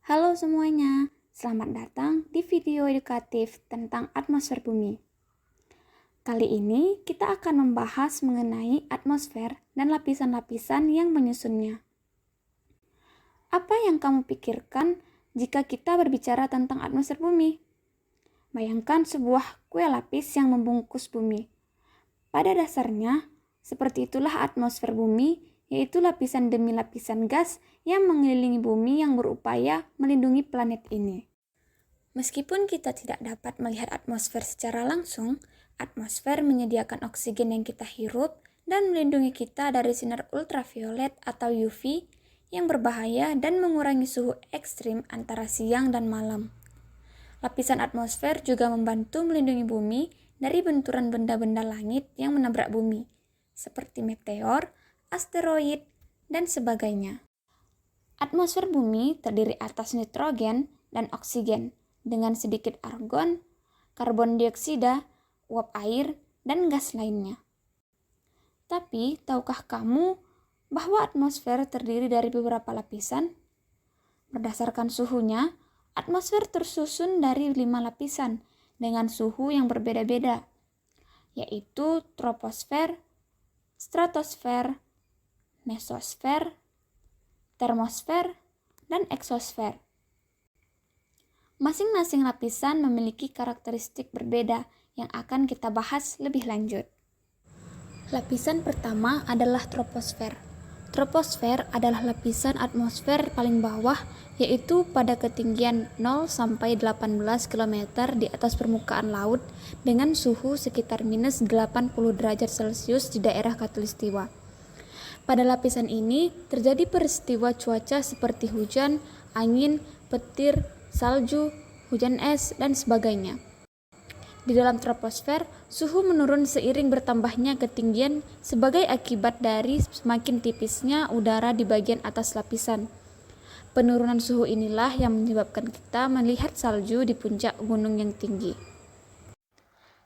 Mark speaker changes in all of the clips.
Speaker 1: Halo semuanya, selamat datang di video edukatif tentang atmosfer bumi. Kali ini kita akan membahas mengenai atmosfer dan lapisan-lapisan yang menyusunnya. Apa yang kamu pikirkan jika kita berbicara tentang atmosfer bumi? Bayangkan sebuah kue lapis yang membungkus bumi. Pada dasarnya, seperti itulah atmosfer bumi, yaitu lapisan demi lapisan gas yang mengelilingi bumi yang berupaya melindungi planet ini. Meskipun kita tidak dapat melihat atmosfer secara langsung, atmosfer menyediakan oksigen yang kita hirup dan melindungi kita dari sinar ultraviolet atau UV yang berbahaya dan mengurangi suhu ekstrim antara siang dan malam. Lapisan atmosfer juga membantu melindungi bumi dari benturan benda-benda langit yang menabrak bumi, seperti meteor, asteroid, dan sebagainya. Atmosfer bumi terdiri atas nitrogen dan oksigen, dengan sedikit argon, karbon dioksida, uap air, dan gas lainnya. Tapi, tahukah kamu bahwa atmosfer terdiri dari beberapa lapisan? Berdasarkan suhunya, atmosfer tersusun dari 5 lapisan dengan suhu yang berbeda-beda, yaitu troposfer, stratosfer, mesosfer, termosfer, dan eksosfer. Masing-masing lapisan memiliki karakteristik berbeda yang akan kita bahas lebih lanjut. Lapisan pertama adalah troposfer. Troposfer adalah lapisan atmosfer paling bawah, yaitu pada ketinggian 0 sampai 18 km di atas permukaan laut dengan suhu sekitar minus 80 derajat Celcius di daerah khatulistiwa. Pada lapisan ini terjadi peristiwa cuaca seperti hujan, angin, petir, salju, hujan es, dan sebagainya. Di dalam troposfer, suhu menurun seiring bertambahnya ketinggian sebagai akibat dari semakin tipisnya udara di bagian atas lapisan. Penurunan suhu inilah yang menyebabkan kita melihat salju di puncak gunung yang tinggi.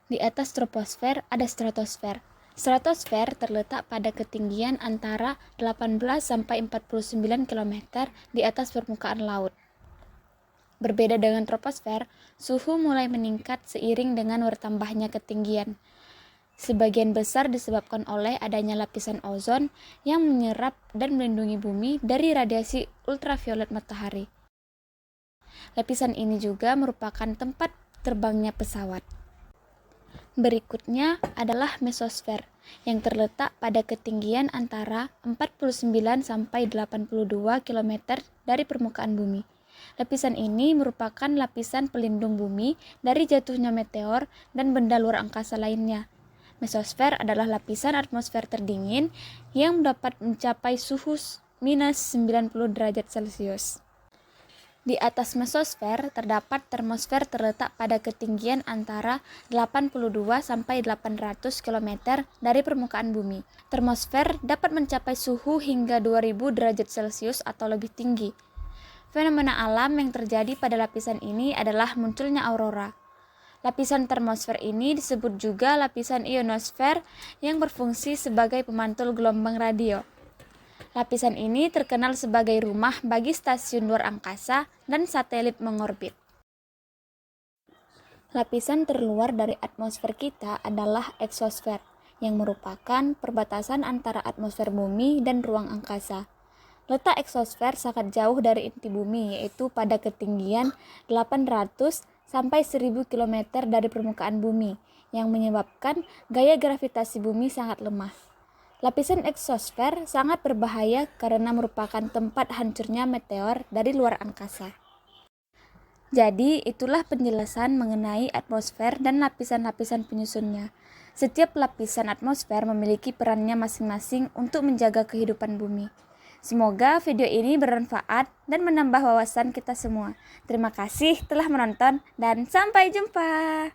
Speaker 1: Di atas troposfer ada stratosfer. Stratosfer terletak pada ketinggian antara 18 sampai 49 km di atas permukaan laut. Berbeda dengan troposfer, suhu mulai meningkat seiring dengan bertambahnya ketinggian. Sebagian besar disebabkan oleh adanya lapisan ozon yang menyerap dan melindungi bumi dari radiasi ultraviolet matahari. Lapisan ini juga merupakan tempat terbangnya pesawat. Berikutnya adalah mesosfer yang terletak pada ketinggian antara 49 sampai 82 km dari permukaan bumi. Lapisan ini merupakan lapisan pelindung bumi dari jatuhnya meteor dan benda luar angkasa lainnya. Mesosfer adalah lapisan atmosfer terdingin yang dapat mencapai suhu minus 90 derajat Celcius. Di atas mesosfer terdapat termosfer terletak pada ketinggian antara 82 sampai 800 km dari permukaan bumi. Termosfer dapat mencapai suhu hingga 2000 derajat Celcius atau lebih tinggi. Fenomena alam yang terjadi pada lapisan ini adalah munculnya aurora. Lapisan termosfer ini disebut juga lapisan ionosfer yang berfungsi sebagai pemantul gelombang radio. Lapisan ini terkenal sebagai rumah bagi stasiun luar angkasa dan satelit mengorbit. Lapisan terluar dari atmosfer kita adalah eksosfer, yang merupakan perbatasan antara atmosfer bumi dan ruang angkasa. Letak eksosfer sangat jauh dari inti bumi, yaitu pada ketinggian 800 sampai 1000 km dari permukaan bumi, yang menyebabkan gaya gravitasi bumi sangat lemah. Lapisan eksosfer sangat berbahaya karena merupakan tempat hancurnya meteor dari luar angkasa. Jadi, itulah penjelasan mengenai atmosfer dan lapisan-lapisan penyusunnya. Setiap lapisan atmosfer memiliki perannya masing-masing untuk menjaga kehidupan bumi. Semoga video ini bermanfaat dan menambah wawasan kita semua. Terima kasih telah menonton dan sampai jumpa.